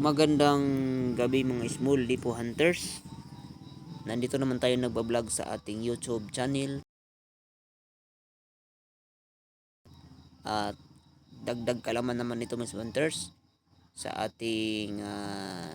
Magandang gabi mga small lipo hunters. Nandito naman tayo nagbablog sa ating YouTube channel. At dagdag kalaman naman nito mga hunters sa ating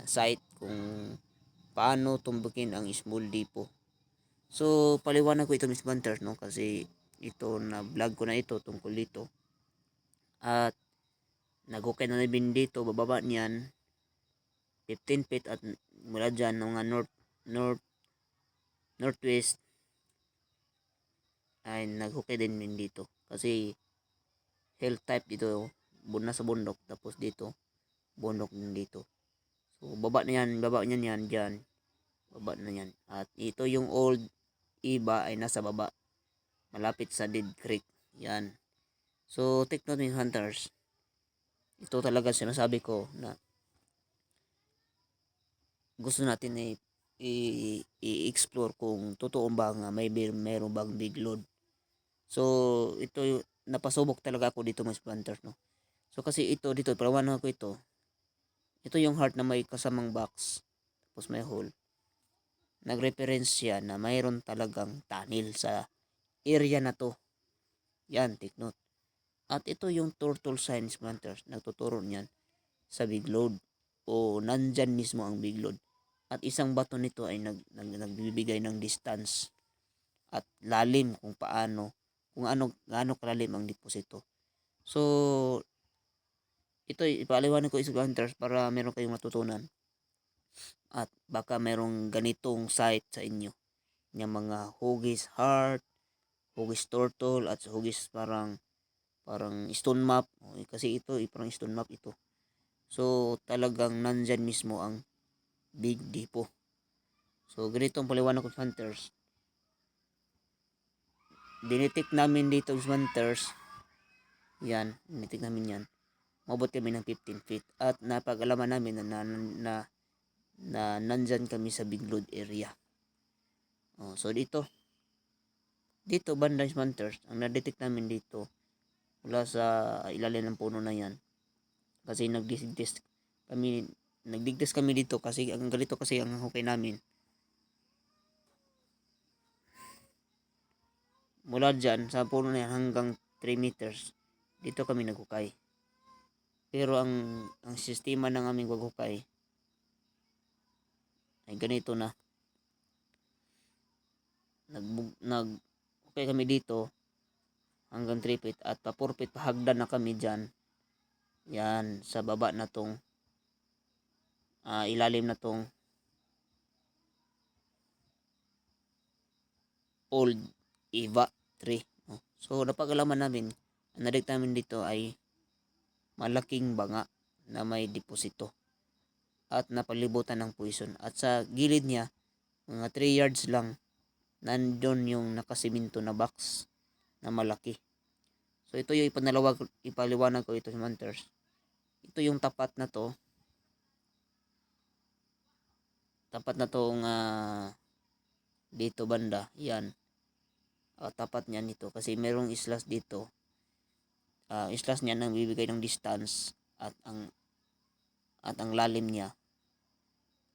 site kung paano tumbukin ang small lipo. So paliwanag ko ito mga hunters, no, kasi ito na vlog ko na ito tungkol dito. At nagukay na din dito, bababa niyan 15 feet at mula dyan mga northwest ay naghukay din dito kasi hill type dito, nasa bundok, tapos dito bundok din dito. So baba niyan yan dyan, baba na yan. At ito yung old iba ay nasa baba malapit sa Dead Creek yan. So take note ng hunters, ito talaga sinasabi ko na gusto natin i-explore kung totoo ba nga mayroon bang big load. So ito napasubok talaga ako dito mga hunters, no. So kasi ito dito, palawanan ko ito. Ito yung heart na may kasamang box, tapos may hole. Nag-reference siya na mayroon talagang tunnel sa area na to. Yan, take note. At ito yung turtle signs hunters, nagtuturo niyan sa big load o nandyan mismo ang big load. At isang bato nito ay nagbibigay ng distance at lalim kung gaano kalalim ang deposito. So ito ipaliwanag ko sa hunters para meron kayong matutunan. At baka merong ganitong site sa inyo, ng mga hugis heart, hugis turtle, at hugis parang stone map. Kasi ito parang stone map ito. So talagang nandyan mismo ang big depo. So ganito ang paliwanag ko hunters. Dinitik namin dito hunters. Yan, dinitik namin yan. Mabot kami ng 15 feet at napag-alaman namin na nandyan kami sa big load area. So dito banda hunters, ang na-detect namin dito mula sa ilalim ng puno na yan, kasi nagdigtest kami dito kasi ang ganito kasi ang hukay namin. Mula dyan sa puno na yan hanggang 3 meters dito kami naghukay. Pero ang sistema ng aming paghukay ay ganito na. Naghukay kami dito hanggang 3 feet at pa 4 feet pahagdan na kami dyan. Yan, sa baba na tong ilalim na tong old Eva 3. So napag-alaman namin, ang nadikta namin dito ay malaking banga na may deposito at napalibutan ng poison. At sa gilid niya, mga 3 yards lang, nandun yung nakasiminto na box na malaki. So ito yung ipaliwanag ko ito sa hunters. Ito yung tapat na to. Tapat na tong dito banda. Yan. Tapat niya nito kasi merong islas dito. Islas niya nang bibigay ng distance at ang lalim niya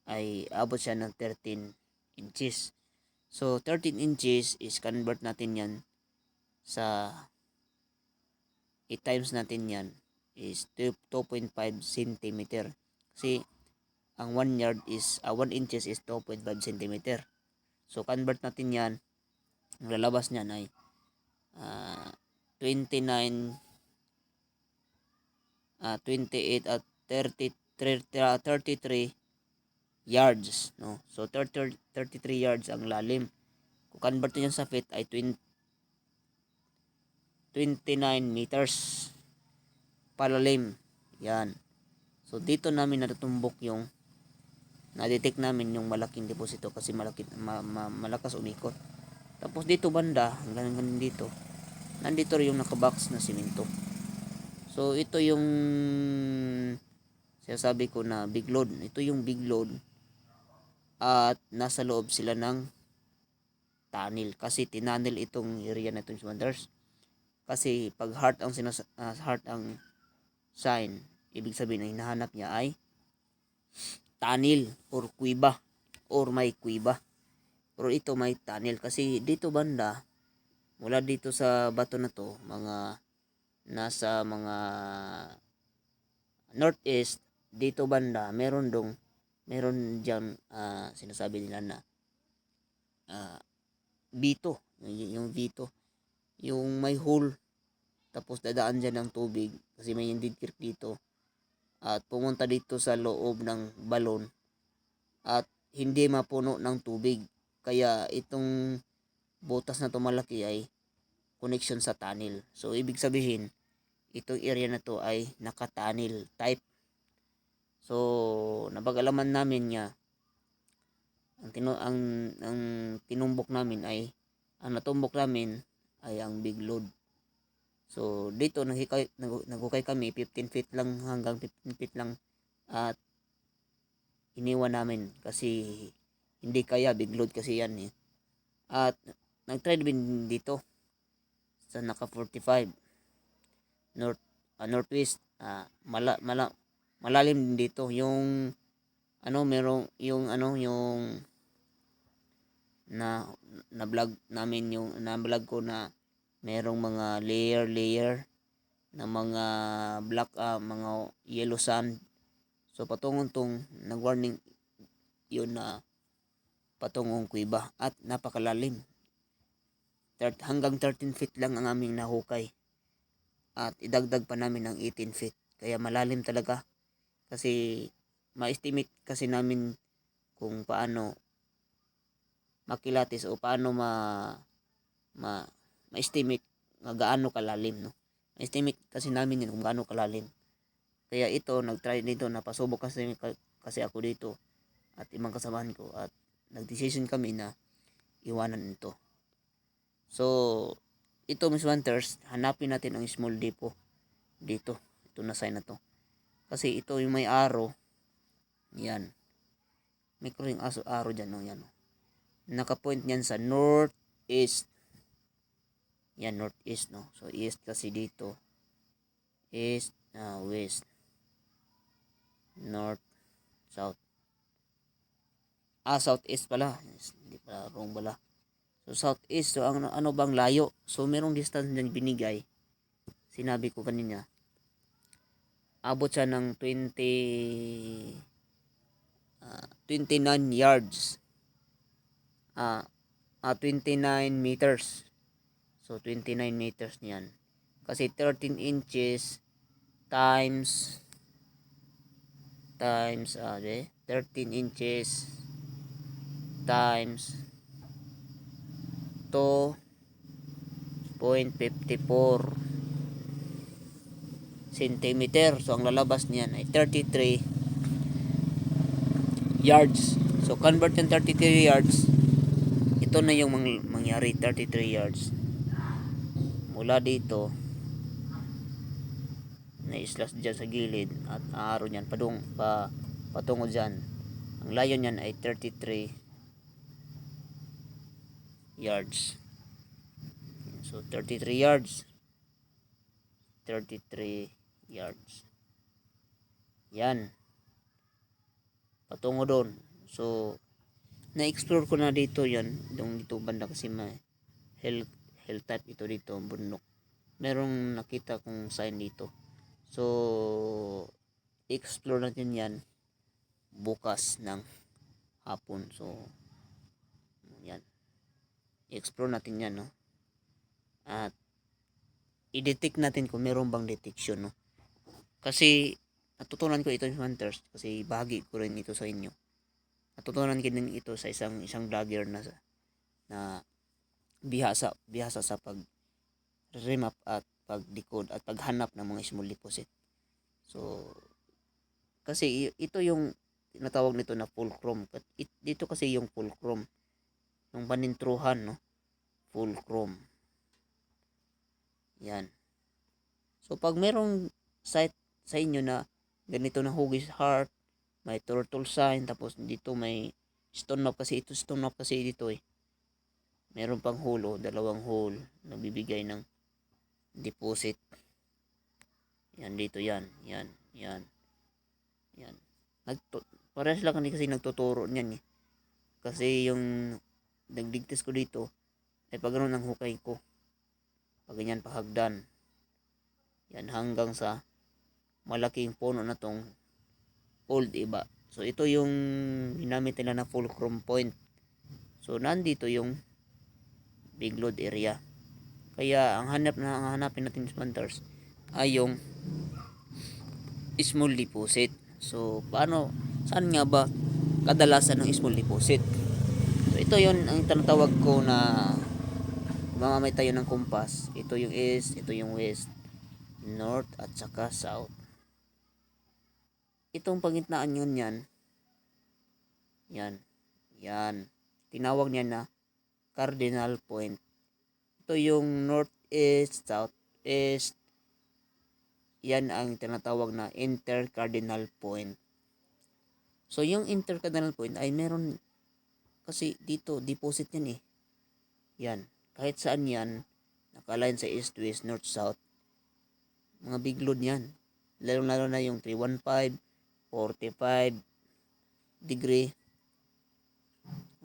ay abot siya ng 13 inches. So 13 inches is convert natin yan sa 8 times natin yan is 2.5 cm. Kasi ang 1 yard is 1 inches is 2.5 cm. So convert natin yan, ang lalabas niyan ay 29, 28 at 33 yards, no. So 33 yards ang lalim. Kung convert niyan sa feet ay 29 meters palalim. Yan. So dito namin natutumbok yung na-detect namin yung malaking deposito kasi malakas umikot. Tapos dito banda, hanggang dito, nandito rin yung nakabox na simento. So ito yung sinasabi ko na big load. Ito yung big load at nasa loob sila ng tunnel kasi tinanel itong area na itong wonders. Kasi pag heart ang sign, ibig sabihin ang hinahanap niya ay tunnel or kuiba or may kuiba. Pero ito may tunnel kasi dito banda, mula dito sa bato na to, mga nasa mga northeast, dito banda, meron diyan sinasabi nila na ah, Vito, yung Vito, yung may hole, tapos dadaan dyan ng tubig kasi may Indeed Creek dito at pumunta dito sa loob ng balon at hindi mapuno ng tubig. Kaya itong butas na to malaki ay connection sa tunnel. So ibig sabihin, itong area na to ay naka-tunnel type. So napag-alaman namin niya, ang tinumbok namin ay ang natumbok namin ay ang big load. So dito naghukay kami 15 feet lang hanggang 15 feet lang at iniwan namin kasi hindi kaya, big load kasi yan eh. At nag-try din dito sa naka 45 northwest, malalim din dito yung merong yung na vlog namin, yung na vlog ko na merong mga layer na mga black, mga yellow sand. So patungong tong nag-warning yun na patungong kuiba at napakalalim. Hanggang 13 feet lang ang aming nahukay at idagdag pa namin ng 18 feet. Kaya malalim talaga kasi ma-estimate kasi namin kung paano makilatis o paano ma-estimate gaano kalalim, no. Ma-estimate kasi namin yun kung gaano kalalim. Kaya ito, nag-try dito, napasubok kasi ako dito at ibang kasamahan ko at nag-decision kami na iwanan ito. So ito, Miss Wanters, hanapin natin ang small depot dito. Ito na sign na to. Kasi ito yung may arrow. Yan. May kuring arrow dyan, no? Yan, no? Nakapoint niyan sa northeast. Yan, northeast, no? So east kasi dito. East, west, north, south. Southeast pala. Hindi pala, wrong pala. So southeast, so ano bang layo? So merong distance din binigay. Sinabi ko kanina. Abot siya ng 29 yards. 29 meters. So 29 meters niyan. Kasi 13 inches times 13 inches times 2.54 centimeter. So ang lalabas niyan ay 33 yards. So convert yung 33 yards. Ito na yung mangyari, 33 yards. Mula dito na islas dyan sa gilid at araw niyan patungo dyan. Ang layo niyan ay 33 yards. So 33 yards. 33 yards. Yan. Patungo doon. So na-explore ko na dito yan. Dito banda kasi may hill type ito dito, bundok. Merong nakita kong sign dito. So explore natin yan bukas ng hapon. So yan. I-explore natin yan, no. At i-detect natin kung meron bang detection, no. Kasi natutunan ko ito, hunters, kasi bahagi ko rin ito sa inyo. Natutunan ko din ito sa isang vlogger na bihasa sa pag remap at pagdecode at paghanap ng mga small deposit. So kasi ito yung tinatawag nito na fulcrum. Dito kasi yung fulcrum, yung panintruhan, no, fulcrum. Yan. So pag merong site sa inyo na ganito na hugis heart, may turtle sign, tapos dito may stone map kasi dito eh. Meron pang hole, dalawang hole na bibigay ng deposit. Yan dito, yan. Parehas lang kasi nagtuturo niyan eh. Kasi yung nagligtas ko dito ay pag ganun ang hukay ko. Pag ganyan pahagdan. Yan hanggang sa malaking puno na tong old iba. So ito yung ginamit nila na fulcrum point. So nandito yung big load area. Kaya ang hanapin natin sa planters ay yung small deposit. So paano, saan nga ba kadalasan ng small deposit? So ito yon ang tinatawag ko na mamamay tayo ng compass. Ito yung east, ito yung west, north at saka south. Itong pagitnaan yun yan. Yan. Yan. Tinawag niya na cardinal point. Ito yung north, east, south, east. Yan ang tinatawag na intercardinal point. So yung intercardinal point ay meron kasi dito deposit yan eh. Yan. Kahit saan yan, naka-align sa east, west, north, south. Mga big load yan. Lalo na yung 315, 45 degree.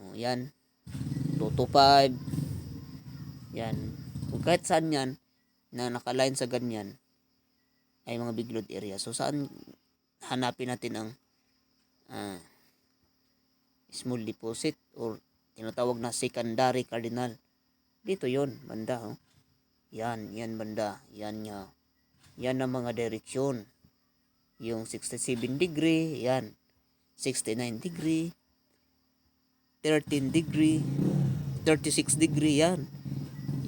O, yan. 225. Yan. Kung kahit saan yan na naka-align sa ganyan ay mga big load area. So saan hanapin natin ang small deposit or tinatawag na secondary cardinal? Dito yon banda. Oh. Yan banda. Yan nga. Yan ang mga direksyon. Yung 67 degree, yan. 69 degree, 13 degree, 36 degree, yan.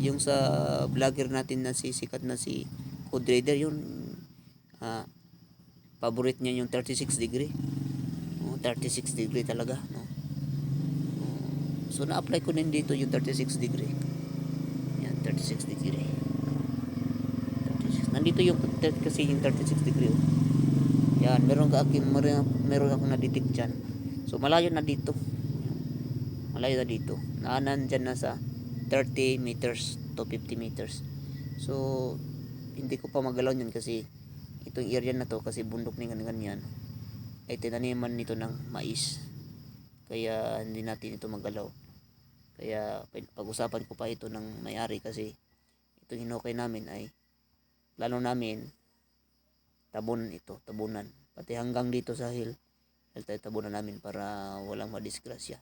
Yung sa vlogger natin na sikat na si Code Raider, yun, favorite niya yung 36 degree. 36 degree talaga, no? So na-apply ko din dito yung 36 degree. Yan, 36 degree. 36. Nandito yung kasi yung 36 degree. Oh. Yan, meron akong na-detect dyan. So malayo na dito. Malayo na dito. Nandyan na sa 30 meters to 50 meters. So hindi ko pa magalaw yan kasi itong area na to kasi bundok ni ganyan ay tinaniman nito ng mais. Kaya hindi natin ito magalaw. Kaya pag-usapan ko pa ito ng may-ari kasi itong hinukay namin ay plano namin tabunan. Pati hanggang dito sa hill tabunan namin para walang madisgrasya.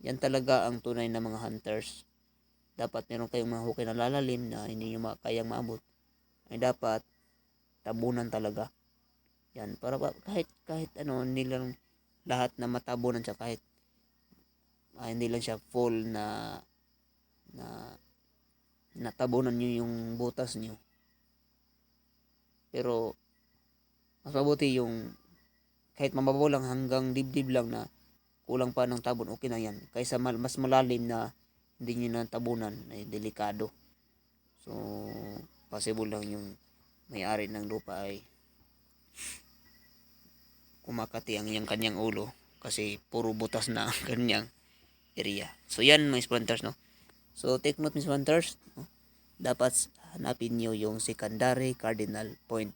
Yan talaga ang tunay na mga hunters. Dapat meron kayong mga hukay na lalalim na hindi nyo kayang maabot. Ay dapat tabunan talaga. Yan, para kahit ano, hindi lang lahat na matabunan siya kahit hindi lang siya full na natabunan nyo yung butas nyo. Pero mas mabuti yung kahit mababaw lang hanggang dibdib lang na kulang pa ng tabon, okay na yan. Kaysa mas malalim na hindi nyo na tabunan ay delikado. So possible lang yung may-ari ng lupa ay kumakati ang yung kanyang ulo kasi puro butas na ang kanyang area. So yan mga planters, no. So take note mga planters, no? Dapat hanapin nyo yung secondary cardinal point,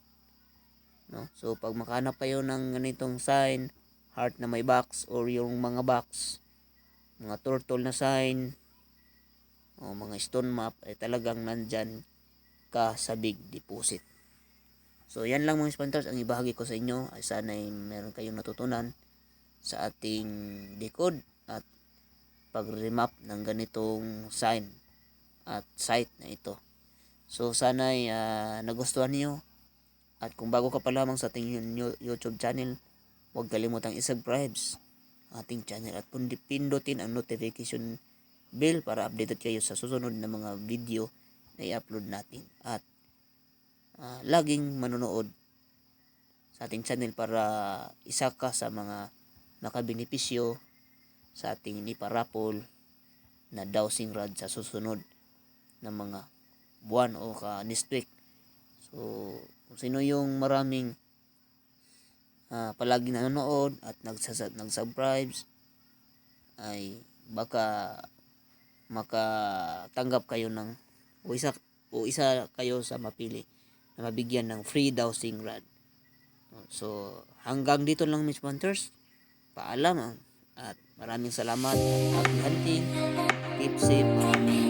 no. So pag makahanap kayo ng ganitong sign, heart na may box or yung mga box, mga turtle na sign o mga stone map ay talagang nandyan ka sa big deposit. So yan lang mga sponsors ang ibahagi ko sa inyo. Ay sana ay meron kayong natutunan sa ating decode at pag-remap ng ganitong sign at site na ito. So sana ay nagustuhan niyo. At kung bago ka pa lamang sa ating YouTube channel, huwag kalimutang i-subscribe ating channel at pindutin ang notification bell para updated kayo sa susunod na mga video na i-upload natin. At laging manonood sa ating channel para isa ka sa mga nakabenepisyo sa ating iparapol na dowsing rod sa susunod na mga buwan o next week. So kung sino yung maraming palaging nanonood at nag-subscribe ay baka makatanggap kayo ng isa kayo sa mapili na mabigyan ng free dowsing rod. So hanggang dito lang, Miss Hunters. Paalam, at maraming salamat. Happy hunting. Keep safe.